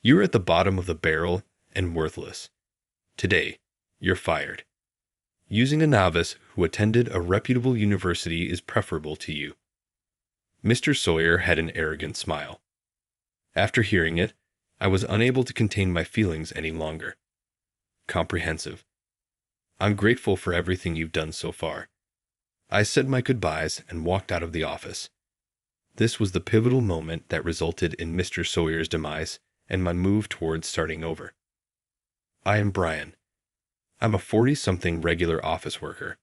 You're at the bottom of the barrel and worthless. Today, you're fired. Using a novice who attended a reputable university is preferable to you." Mr. Sawyer had an arrogant smile. After hearing it, I was unable to contain my feelings any longer. Comprehensive. "I'm grateful for everything you've done so far." I said my goodbyes and walked out of the office. This was the pivotal moment that resulted in Mr. Sawyer's demise and my move towards starting over. I am Brian. I'm a 40-something regular office worker.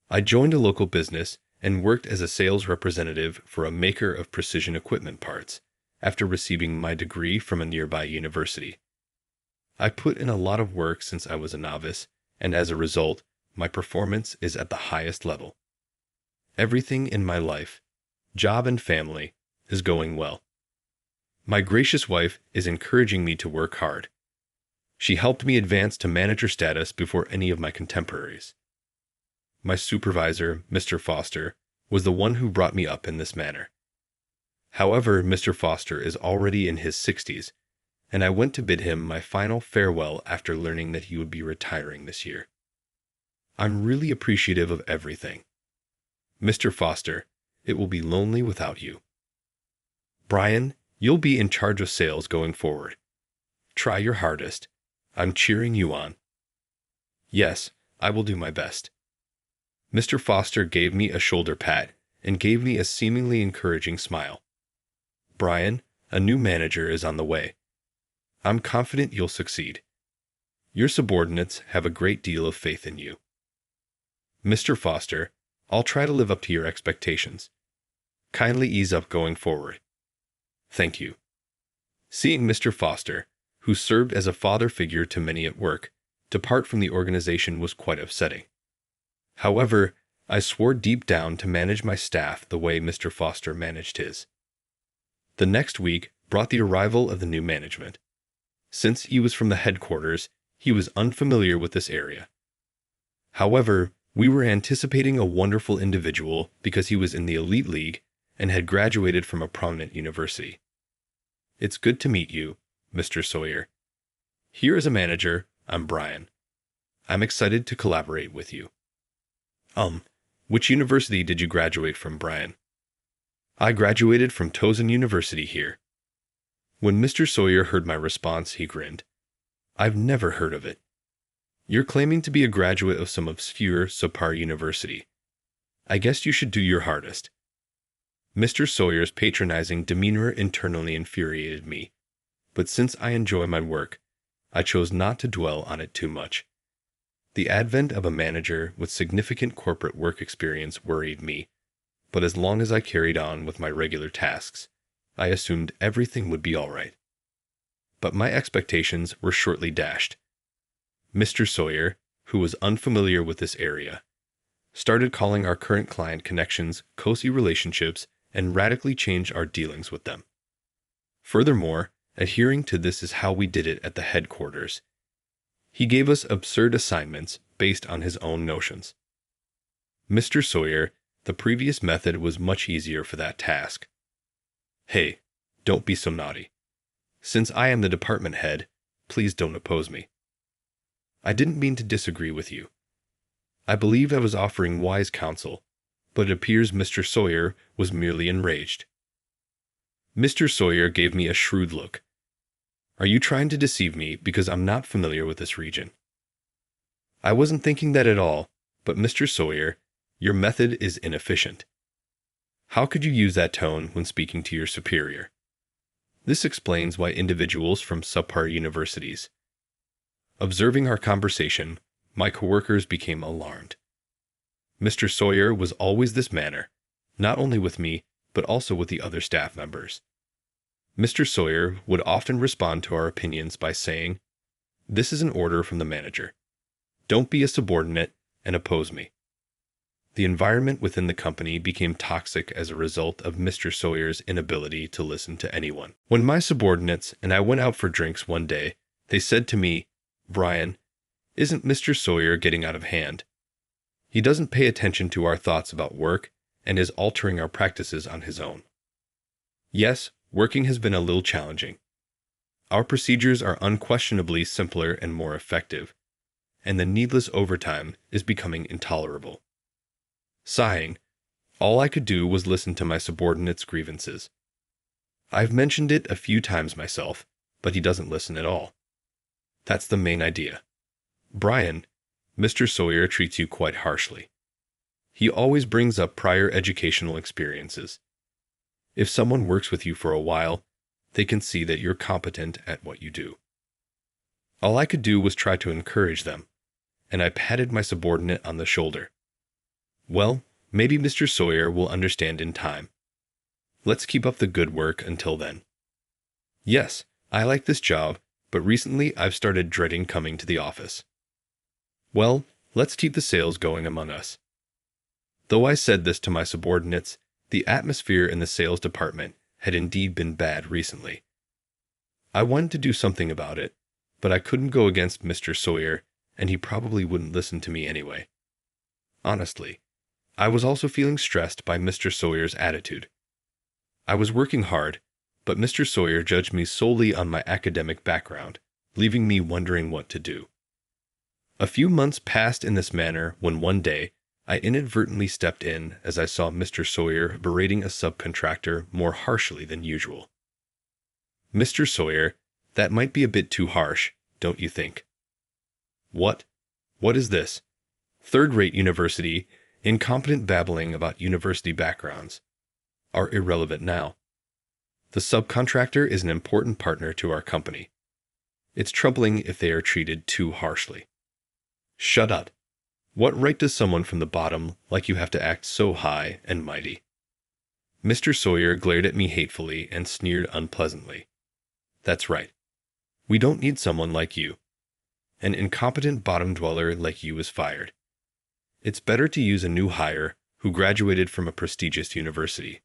I joined a local business and worked as a sales representative for a maker of precision equipment parts after receiving my degree from a nearby university. I put in a lot of work since I was a novice, and as a result, my performance is at the highest level. Everything in my life, job and family, is going well. My gracious wife is encouraging me to work hard. She helped me advance to manager status before any of my contemporaries. My supervisor, Mr. Foster, was the one who brought me up in this manner. However, Mr. Foster is already in his 60s, and I went to bid him my final farewell after learning that he would be retiring this year. I'm really appreciative of everything. Mr. Foster, it will be lonely without you. Brian, you'll be in charge of sales going forward. Try your hardest. I'm cheering you on. Yes, I will do my best. Mr. Foster gave me a shoulder pat and gave me a seemingly encouraging smile. Brian, a new manager is on the way. I'm confident you'll succeed. Your subordinates have a great deal of faith in you. Mr. Foster, I'll try to live up to your expectations. Kindly ease up going forward. Thank you. Seeing Mr. Foster, who served as a father figure to many at work, depart from the organization was quite upsetting. However, I swore deep down to manage my staff the way Mr. Foster managed his. The next week brought the arrival of the new management. Since he was from the headquarters, he was unfamiliar with this area. However, we were anticipating a wonderful individual because he was in the elite league and had graduated from a prominent university. It's good to meet you, Mr. Sawyer. Here as a manager, I'm Brian. I'm excited to collaborate with you. Which university did you graduate from, Brian? I graduated from Towson University here. When Mr. Sawyer heard my response, he grinned. I've never heard of it. You're claiming to be a graduate of some obscure subpar university. I guess you should do your hardest. Mr. Sawyer's patronizing demeanor internally infuriated me, but since I enjoy my work, I chose not to dwell on it too much. The advent of a manager with significant corporate work experience worried me, but as long as I carried on with my regular tasks, I assumed everything would be all right. But my expectations were shortly dashed. Mr. Sawyer, who was unfamiliar with this area, started calling our current client connections cozy relationships and radically changed our dealings with them. Furthermore, adhering to this is how we did it at the headquarters. He gave us absurd assignments based on his own notions. Mr. Sawyer, the previous method was much easier for that task. Hey, don't be so naughty. Since I am the department head, please don't oppose me. I didn't mean to disagree with you. I believed I was offering wise counsel, but it appears Mr. Sawyer was merely enraged. Mr. Sawyer gave me a shrewd look. Are you trying to deceive me because I'm not familiar with this region? I wasn't thinking that at all, but Mr. Sawyer, your method is inefficient. How could you use that tone when speaking to your superior? This explains why individuals from subpar universities. Observing our conversation, my coworkers became alarmed. Mr. Sawyer was always this manner, not only with me, but also with the other staff members. Mr. Sawyer would often respond to our opinions by saying, "This is an order from the manager. Don't be a subordinate and oppose me." The environment within the company became toxic as a result of Mr. Sawyer's inability to listen to anyone. When my subordinates and I went out for drinks one day, they said to me, "Brian, isn't Mr. Sawyer getting out of hand? He doesn't pay attention to our thoughts about work and is altering our practices on his own." Yes, working has been a little challenging. Our procedures are unquestionably simpler and more effective, and the needless overtime is becoming intolerable. Sighing, all I could do was listen to my subordinate's grievances. I've mentioned it a few times myself, but he doesn't listen at all. That's the main idea. Brian, Mr. Sawyer treats you quite harshly. He always brings up prior educational experiences. If someone works with you for a while, they can see that you're competent at what you do. All I could do was try to encourage them, and I patted my subordinate on the shoulder. Well, maybe Mr. Sawyer will understand in time. Let's keep up the good work until then. Yes, I like this job, but recently I've started dreading coming to the office. Well, let's keep the sales going among us. Though I said this to my subordinates, the atmosphere in the sales department had indeed been bad recently. I wanted to do something about it, but I couldn't go against Mr. Sawyer, and he probably wouldn't listen to me anyway. Honestly, I was also feeling stressed by Mr. Sawyer's attitude. I was working hard, but Mr. Sawyer judged me solely on my academic background, leaving me wondering what to do. A few months passed in this manner when one day I inadvertently stepped in as I saw Mr. Sawyer berating a subcontractor more harshly than usual. Mr. Sawyer, that might be a bit too harsh, don't you think? What? What is this? Third-rate university, incompetent babbling about university backgrounds are irrelevant now. The subcontractor is an important partner to our company. It's troubling if they are treated too harshly. Shut up. What right does someone from the bottom like you have to act so high and mighty? Mr. Sawyer glared at me hatefully and sneered unpleasantly. That's right. We don't need someone like you. An incompetent bottom dweller like you is fired. It's better to use a new hire who graduated from a prestigious university.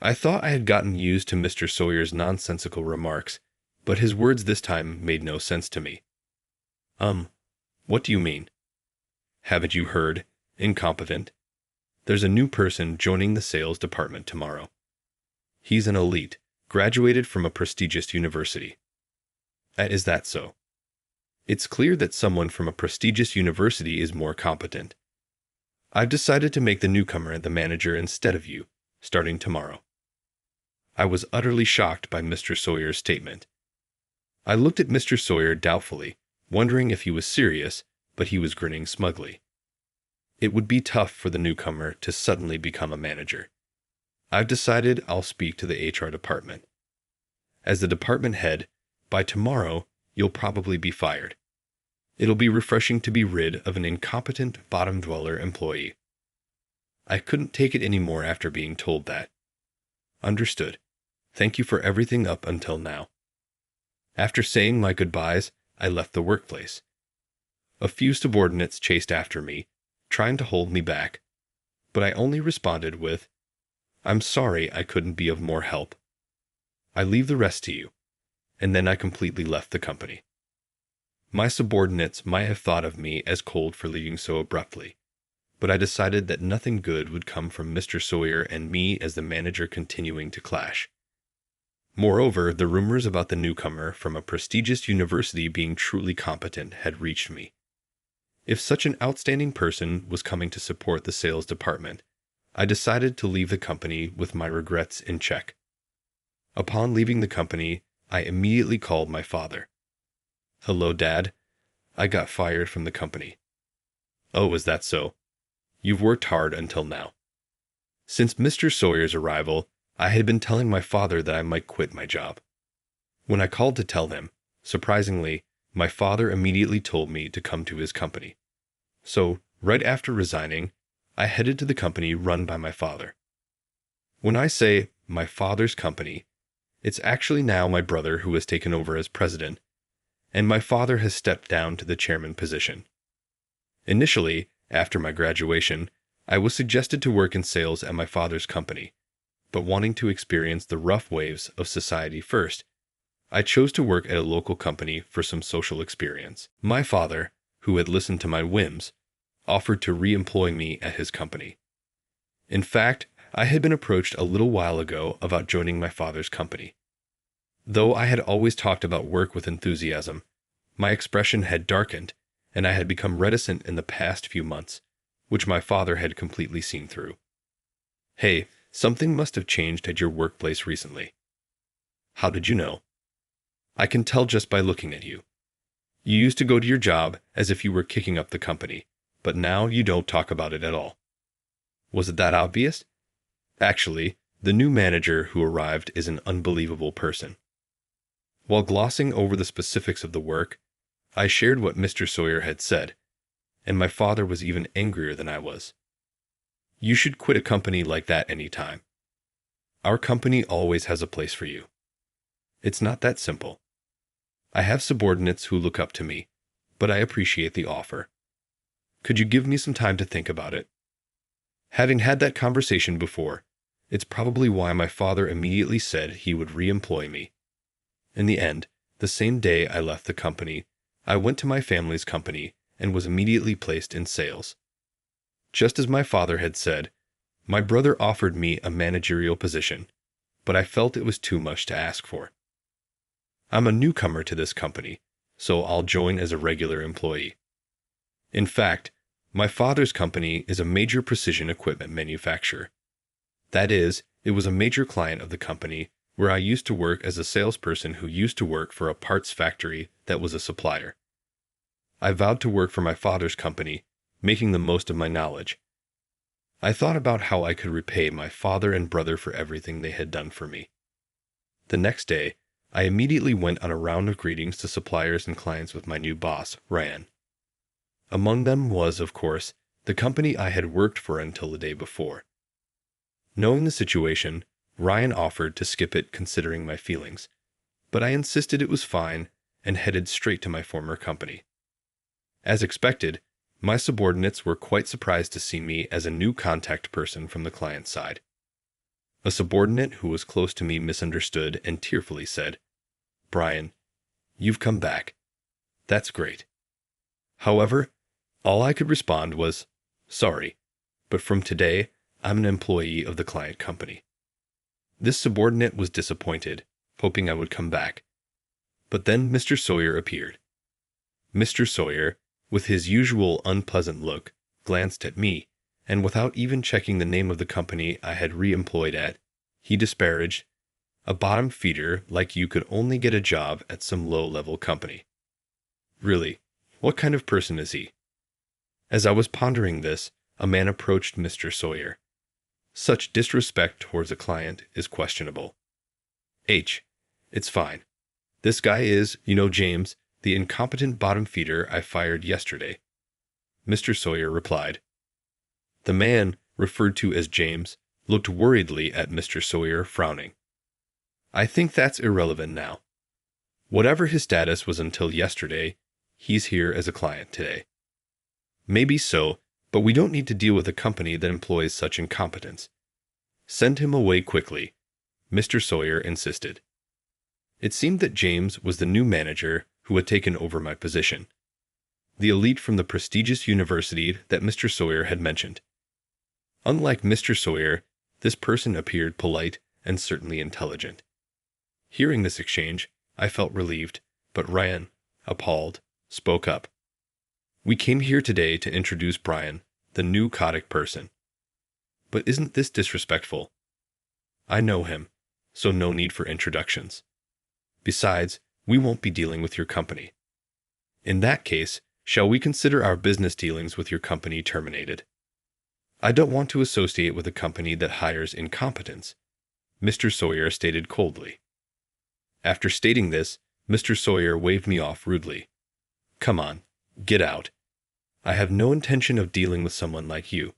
I thought I had gotten used to Mr. Sawyer's nonsensical remarks, but his words this time made no sense to me. What do you mean? Haven't you heard, incompetent? There's a new person joining the sales department tomorrow. He's an elite, graduated from a prestigious university. Is that so? It's clear that someone from a prestigious university is more competent. I've decided to make the newcomer the manager instead of you, starting tomorrow. I was utterly shocked by Mr. Sawyer's statement. I looked at Mr. Sawyer doubtfully, wondering if he was serious, but he was grinning smugly. It would be tough for the newcomer to suddenly become a manager. I've decided I'll speak to the HR department. As the department head, by tomorrow, you'll probably be fired. It'll be refreshing to be rid of an incompetent bottom dweller employee. I couldn't take it anymore after being told that. Understood. Thank you for everything up until now. After saying my goodbyes, I left the workplace. A few subordinates chased after me, trying to hold me back, but I only responded with, "I'm sorry I couldn't be of more help. I leave the rest to you," and then I completely left the company. My subordinates might have thought of me as cold for leaving so abruptly, but I decided that nothing good would come from Mr. Sawyer and me as the manager continuing to clash. Moreover, the rumors about the newcomer from a prestigious university being truly competent had reached me. If such an outstanding person was coming to support the sales department, I decided to leave the company with my regrets in check. Upon leaving the company, I immediately called my father. "Hello, Dad. I got fired from the company." "Oh, is that so? You've worked hard until now." Since Mr. Sawyer's arrival, I had been telling my father that I might quit my job. When I called to tell him, surprisingly, my father immediately told me to come to his company. So, right after resigning, I headed to the company run by my father. When I say my father's company, it's actually now my brother who has taken over as president, and my father has stepped down to the chairman position. Initially, after my graduation, I was suggested to work in sales at my father's company, but wanting to experience the rough waves of society first, I chose to work at a local company for some social experience. My father, who had listened to my whims, offered to re-employ me at his company. In fact, I had been approached a little while ago about joining my father's company. Though I had always talked about work with enthusiasm, my expression had darkened, and I had become reticent in the past few months, which my father had completely seen through. "Hey, something must have changed at your workplace recently." "How did you know?" "I can tell just by looking at you. You used to go to your job as if you were kicking up the company, but now you don't talk about it at all." "Was it that obvious?" "Actually, the new manager who arrived is an unbelievable person." While glossing over the specifics of the work, I shared what Mr. Sawyer had said, and my father was even angrier than I was. "You should quit a company like that any time. Our company always has a place for you." "It's not that simple. I have subordinates who look up to me, but I appreciate the offer. Could you give me some time to think about it?" Having had that conversation before, it's probably why my father immediately said he would re-employ me. In the end, the same day I left the company, I went to my family's company and was immediately placed in sales. Just as my father had said, my brother offered me a managerial position, but I felt it was too much to ask for. I'm a newcomer to this company, so I'll join as a regular employee. In fact, my father's company is a major precision equipment manufacturer. That is, it was a major client of the company where I used to work as a salesperson who used to work for a parts factory that was a supplier. I vowed to work for my father's company, making the most of my knowledge. I thought about how I could repay my father and brother for everything they had done for me. The next day, I immediately went on a round of greetings to suppliers and clients with my new boss, Ryan. Among them was, of course, the company I had worked for until the day before. Knowing the situation, Ryan offered to skip it considering my feelings, but I insisted it was fine and headed straight to my former company. As expected, my subordinates were quite surprised to see me as a new contact person from the client side. A subordinate who was close to me misunderstood and tearfully said, "Brian, you've come back. That's great." However, all I could respond was, "Sorry, but from today, I'm an employee of the client company." This subordinate was disappointed, hoping I would come back. But then Mr. Sawyer appeared. Mr. Sawyer, with his usual unpleasant look, glanced at me, and without even checking the name of the company I had re-employed at, he disparaged, "A bottom feeder like you could only get a job at some low-level company." Really, what kind of person is he? As I was pondering this, a man approached Mr. Sawyer. Such disrespect towards a client is questionable. It's fine. This guy is, James, the incompetent bottom feeder I fired yesterday." Mr. Sawyer replied. The man, referred to as James, looked worriedly at Mr. Sawyer, frowning. "I think that's irrelevant now. Whatever his status was until yesterday, he's here as a client today." "Maybe so, but we don't need to deal with a company that employs such incompetence. Send him away quickly," Mr. Sawyer insisted. It seemed that James was the new manager who had taken over my position, the elite from the prestigious university that Mr. Sawyer had mentioned. Unlike Mr. Sawyer, this person appeared polite and certainly intelligent. Hearing this exchange, I felt relieved, but Ryan, appalled, spoke up. "We came here today to introduce Brian, the new Kodak person." "But isn't this disrespectful?" "I know him, so no need for introductions. Besides, we won't be dealing with your company." "In that case, shall we consider our business dealings with your company terminated?" "I don't want to associate with a company that hires incompetents," Mr. Sawyer stated coldly. After stating this, Mr. Sawyer waved me off rudely. "Come on, get out. I have no intention of dealing with someone like you."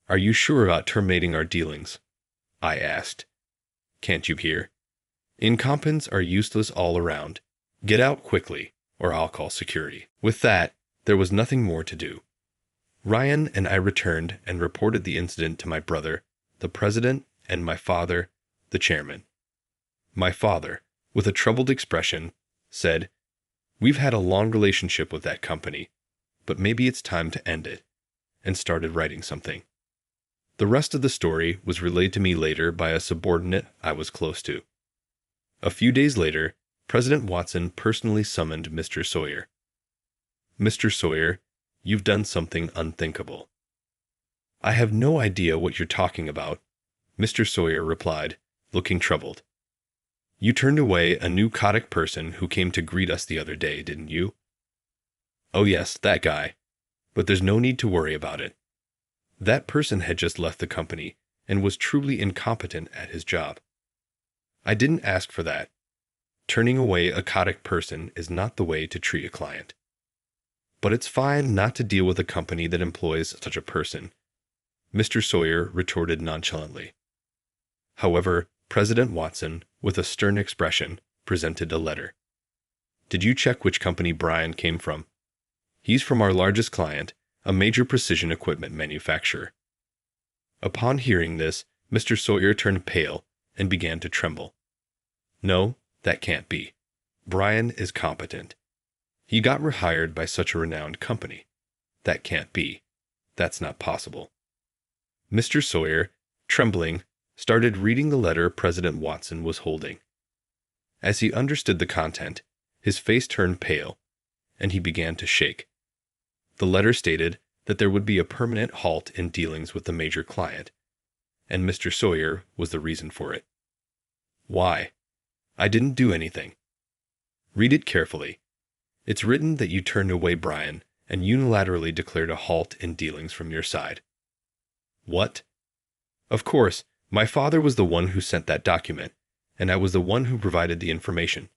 "Are you sure about terminating our dealings?" I asked. "Can't you hear? Incompetents are useless all around. Get out quickly, or I'll call security." With that, there was nothing more to do. Ryan and I returned and reported the incident to my brother, the president, and my father, the chairman. My father, with a troubled expression, said, "We've had a long relationship with that company, but maybe it's time to end it," and started writing something. The rest of the story was relayed to me later by a subordinate I was close to. A few days later, President Watson personally summoned Mr. Sawyer. "Mr. Sawyer, you've done something unthinkable." "I have no idea what you're talking about," Mr. Sawyer replied, looking troubled. "You turned away a new Kodak person who came to greet us the other day, didn't you?" "Oh yes, that guy. But there's no need to worry about it. That person had just left the company and was truly incompetent at his job. I didn't ask for that. Turning away a Kodak person is not the way to treat a client. But it's fine not to deal with a company that employs such a person," Mr. Sawyer retorted nonchalantly. However, President Watson, with a stern expression, presented a letter. "Did you check which company Brian came from? He's from our largest client, a major precision equipment manufacturer." Upon hearing this, Mr. Sawyer turned pale and began to tremble. "No, that can't be. Brian is competent. He got rehired by such a renowned company. That can't be. That's not possible." Mr. Sawyer, trembling, started reading the letter President Watson was holding. As he understood the content, his face turned pale, and he began to shake. The letter stated that there would be a permanent halt in dealings with the major client, and Mr. Sawyer was the reason for it. "Why? I didn't do anything." "Read it carefully. It's written that you turned away Brian and unilaterally declared a halt in dealings from your side." "What?" "Of course, my father was the one who sent that document, and I was the one who provided the information.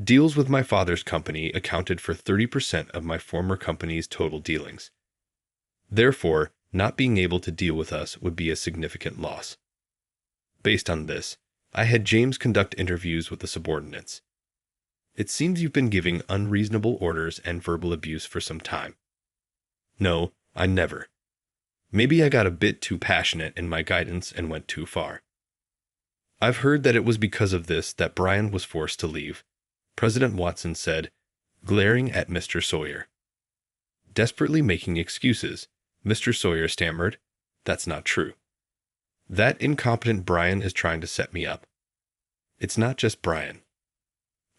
Deals with my father's company accounted for 30% of my former company's total dealings. Therefore, not being able to deal with us would be a significant loss. Based on this, I had James conduct interviews with the subordinates. It seems you've been giving unreasonable orders and verbal abuse for some time." "No, I never. Maybe I got a bit too passionate in my guidance and went too far. I've heard that it was because of this that Brian was forced to leave," President Watson said, glaring at Mr. Sawyer. Desperately making excuses, Mr. Sawyer stammered, "That's not true. That incompetent Brian is trying to set me up. It's not just Brian.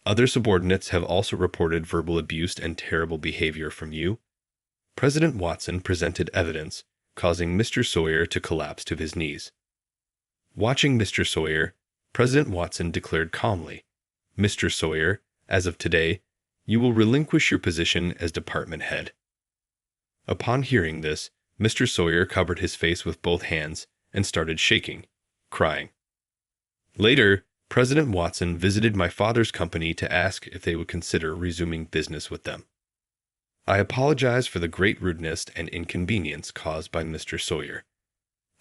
Other subordinates have also reported verbal abuse and terrible behavior from you." President Watson presented evidence, causing Mr. Sawyer to collapse to his knees. Watching Mr. Sawyer, President Watson declared calmly, "Mr. Sawyer, as of today, you will relinquish your position as department head." Upon hearing this, Mr. Sawyer covered his face with both hands and started shaking, crying. Later, President Watson visited my father's company to ask if they would consider resuming business with them. "I apologize for the great rudeness and inconvenience caused by Mr. Sawyer.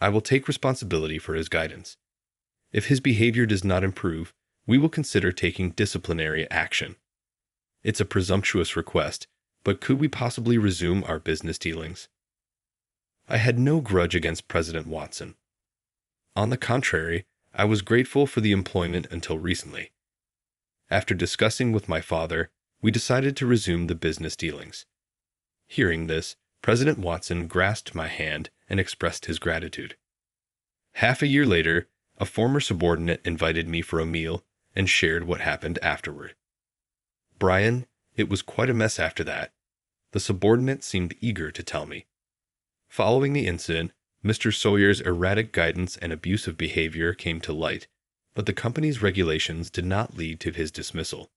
I will take responsibility for his guidance. If his behavior does not improve, we will consider taking disciplinary action. It's a presumptuous request, but could we possibly resume our business dealings?" I had no grudge against President Watson. On the contrary, I was grateful for the employment until recently. After discussing with my father, we decided to resume the business dealings. Hearing this, President Watson grasped my hand and expressed his gratitude. Half a year later, a former subordinate invited me for a meal and shared what happened afterward. "Brian, it was quite a mess after that." The subordinate seemed eager to tell me. Following the incident, Mr. Sawyer's erratic guidance and abusive behavior came to light, but the company's regulations did not lead to his dismissal.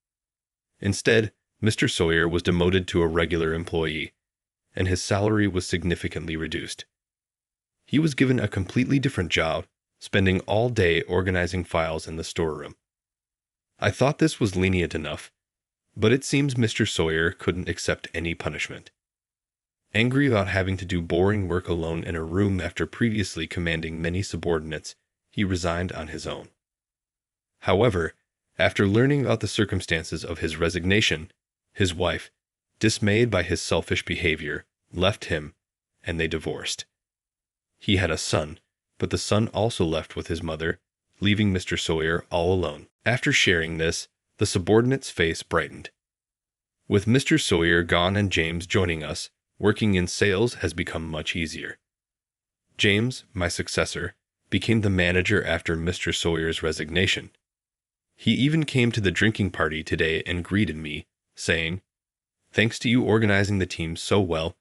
Instead, Mr. Sawyer was demoted to a regular employee, and his salary was significantly reduced. He was given a completely different job, spending all day organizing files in the storeroom. I thought this was lenient enough, but it seems Mr. Sawyer couldn't accept any punishment. Angry about having to do boring work alone in a room after previously commanding many subordinates, he resigned on his own. However, after learning about the circumstances of his resignation, his wife, dismayed by his selfish behavior, left him, and they divorced. He had a son, but the son also left with his mother, leaving Mr. Sawyer all alone. After sharing this, the subordinate's face brightened. With Mr. Sawyer gone and James joining us, working in sales has become much easier. James, my successor, became the manager after Mr. Sawyer's resignation. He even came to the drinking party today and greeted me, saying, "Thanks to you organizing the team so well,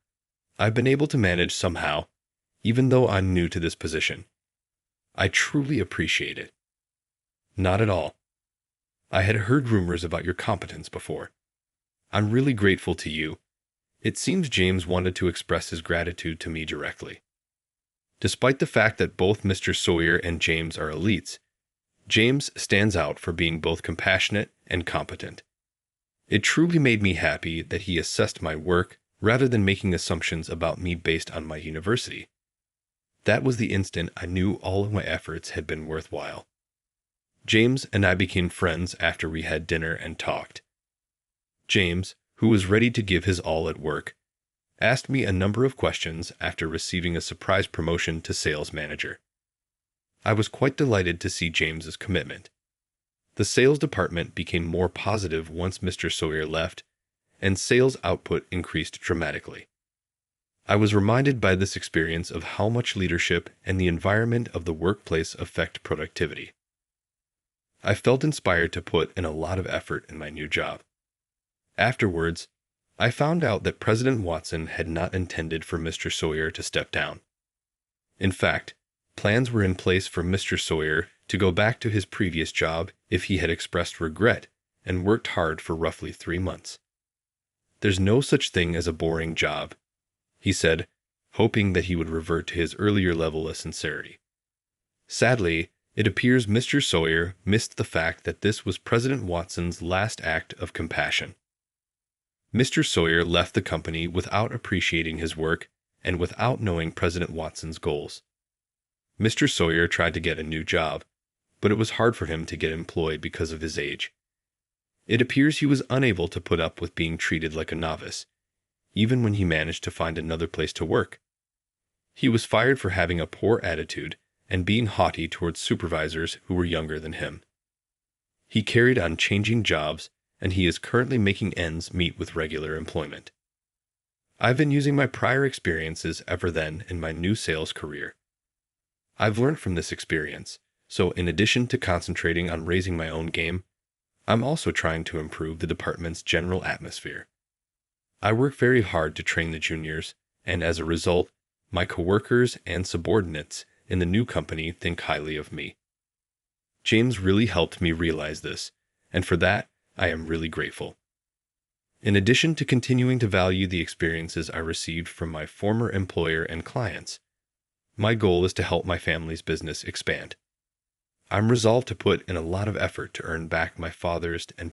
I've been able to manage somehow, even though I'm new to this position. I truly appreciate it." Not at all. I had heard rumors about your competence before. I'm really grateful to you. It seems James wanted to express his gratitude to me directly. Despite the fact that both Mr. Sawyer and James are elites, James stands out for being both compassionate and competent. It truly made me happy that he assessed my work rather than making assumptions about me based on my university. That was the instant I knew all of my efforts had been worthwhile. James and I became friends after we had dinner and talked. James, who was ready to give his all at work, asked me a number of questions after receiving a surprise promotion to sales manager. I was quite delighted to see James's commitment. The sales department became more positive once Mr. Sawyer left, and sales output increased dramatically. I was reminded by this experience of how much leadership and the environment of the workplace affect productivity. I felt inspired to put in a lot of effort in my new job. Afterwards, I found out that President Watson had not intended for Mr. Sawyer to step down. In fact, plans were in place for Mr. Sawyer to go back to his previous job if he had expressed regret and worked hard for roughly 3 months. "There's no such thing as a boring job," he said, hoping that he would revert to his earlier level of sincerity. Sadly, it appears Mr. Sawyer missed the fact that this was President Watson's last act of compassion. Mr. Sawyer left the company without appreciating his work and without knowing President Watson's goals. Mr. Sawyer tried to get a new job, but it was hard for him to get employed because of his age. It appears he was unable to put up with being treated like a novice, even when he managed to find another place to work. He was fired for having a poor attitude and being haughty towards supervisors who were younger than him. He carried on changing jobs, and he is currently making ends meet with regular employment. I've been using my prior experiences ever then in my new sales career. I've learned from this experience, so in addition to concentrating on raising my own game, I'm also trying to improve the department's general atmosphere. I work very hard to train the juniors, and as a result, my coworkers and subordinates in the new company think highly of me. James really helped me realize this, and for that, I am really grateful. In addition to continuing to value the experiences I received from my former employer and clients, my goal is to help my family's business expand. I'm resolved to put in a lot of effort to earn back my father's and